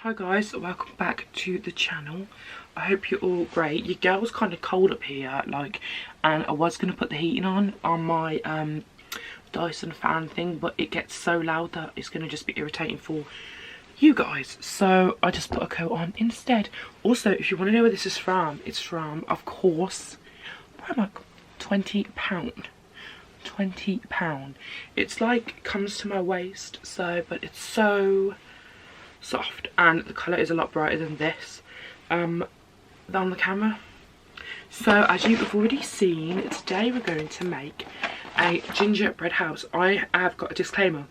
Hi guys, welcome back to the channel. I hope you're all great. Your girl's kind of cold up here, like, and I was going to put the heating on my Dyson fan thing, but it gets so loud that it's going to just be irritating for you guys, so I just put a coat on instead. Also, if you want to know where this is from, it's from, of course, Primark. £20. £20. It's like, comes to my waist, so, but it's so soft, and the colour is a lot brighter than this on the camera. So as you've already seen, today we're going to make a gingerbread house. I have got a disclaimer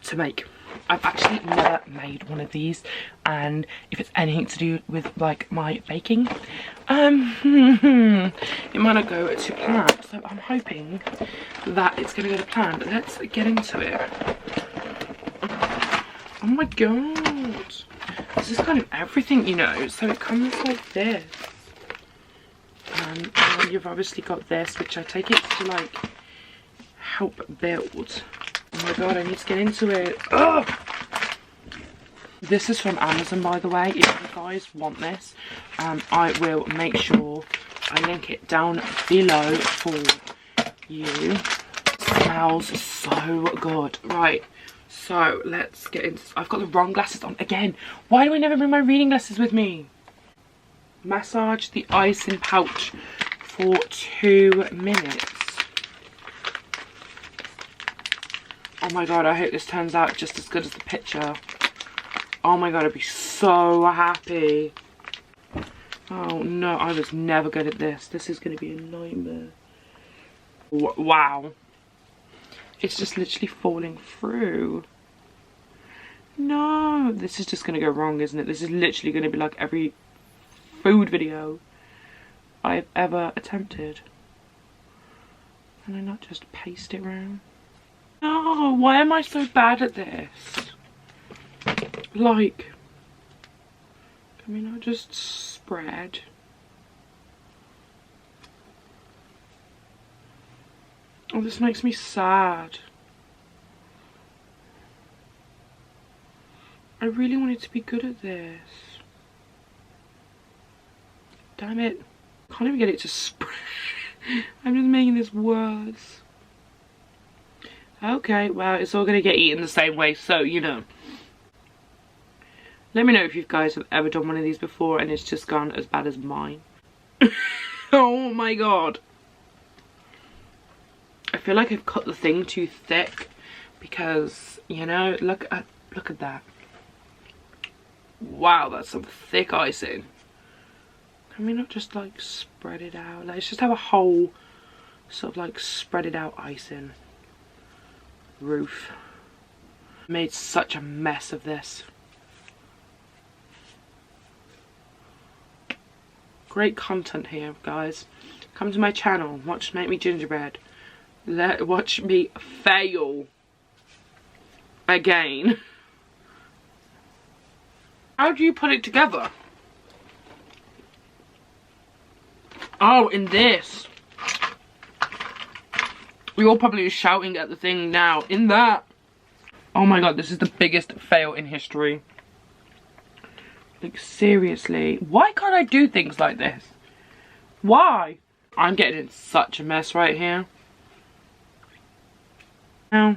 to make. I've actually never made one of these, and if it's anything to do with like my baking, it might not go to plan. So I'm hoping that it's going to go to plan. But let's get into it. Oh my god, this is kind of everything, you know. So it comes like this, and then you've obviously got this, which I take it to like help build. Oh my god, I need to get into it. Ugh! This is from Amazon, by the way. If you guys want this, I will make sure I link it down below for you. It smells so good. Right, so let's get into. I've got the wrong glasses on again. Why do I never bring my reading glasses with me? Massage the icing pouch for 2 minutes. Oh my god, I hope this turns out just as good as the picture. Oh my god, I'd be so happy. Oh no, I was never good at this. This is going to be a nightmare. Wow. It's just literally falling through. No, this is just going to go wrong, isn't it? This is literally going to be like every food video I've ever attempted. Can I not just paste it around? No, why am I so bad at this? Like, can we not just spread? Oh, this makes me sad. I really wanted to be good at this. Damn it. Can't even get it to spread. I'm just making this worse. Okay, well, it's all going to get eaten the same way, so, you know. Let me know if you guys have ever done one of these before and it's just gone as bad as mine. Oh my god. I feel like I've cut the thing too thick because, you know, look at that. Wow, that's some thick icing. Can we not just like spread it out? Let's just have a whole sort of like spread it out icing roof. Made such a mess of this. Great content here, guys. Come to my channel, watch Make Me Gingerbread. Watch me fail again. How do you put it together? Oh, in this. You're probably shouting at the thing now. In that. Oh my god, this is the biggest fail in history. Like, seriously. Why can't I do things like this? Why? I'm getting in such a mess right here. Now,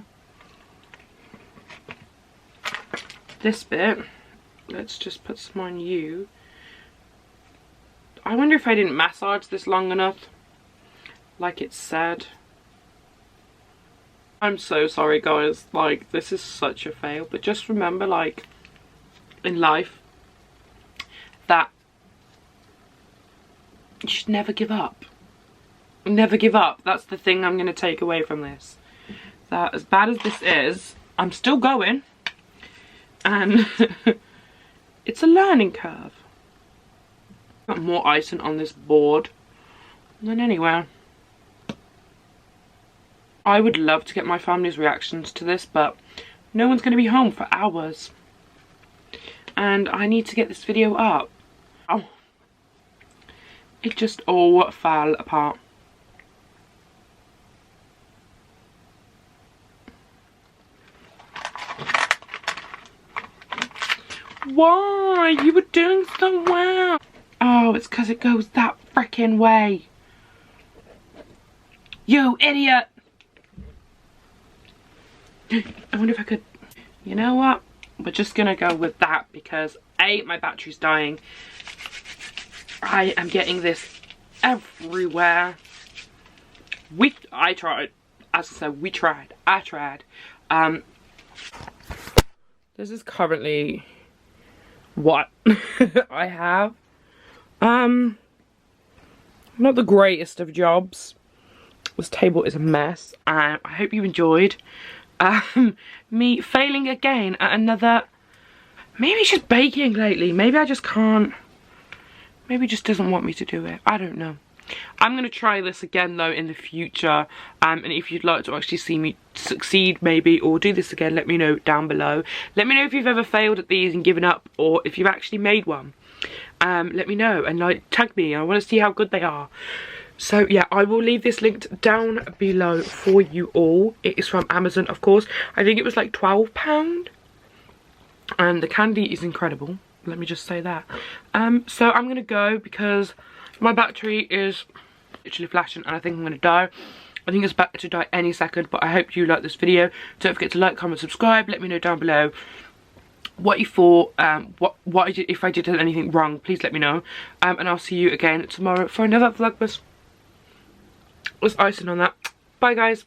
this bit, let's just put some on you. I wonder if I didn't massage this long enough, like it said. I'm so sorry, guys. Like, this is such a fail. But just remember, like, in life, that you should never give up. Never give up. That's the thing I'm going to take away from this. That as bad as this is, I'm still going. And it's a learning curve. Got more icing on this board than anywhere. I would love to get my family's reactions to this, but no one's going to be home for hours. And I need to get this video up. Oh. It just all fell apart. why. You were doing so well. Oh, it's because it goes that freaking way. You idiot. I wonder if I could, you know what? We're just gonna go with that because A, my battery's dying. I am getting this everywhere. I tried. As I said, we tried. I tried. This is currently what I have. Not the greatest of jobs. This table is a mess, and I hope you enjoyed me failing again at another. Maybe it's just baking lately. Maybe I just can't. Maybe it just doesn't want me to do it. I don't know. I'm going to try this again though in the future, and if you'd like to actually see me succeed maybe or do this again, let me know down below. Let me know if you've ever failed at these and given up, or if you've actually made one. Let me know and like tag me. I want to see how good they are. So yeah, I will leave this linked down below for you all. It is from Amazon, of course. I think it was like £12, and the candy is incredible. Let me just say that. So I'm gonna go because my battery is literally flashing and I think I'm gonna die. I think it's about to die any second, but I hope you like this video. Don't forget to like, comment, subscribe. Let me know down below what you thought, what I did, if I did anything wrong, please let me know. And I'll see you again tomorrow for another Vlogmas with icing on that. Bye guys.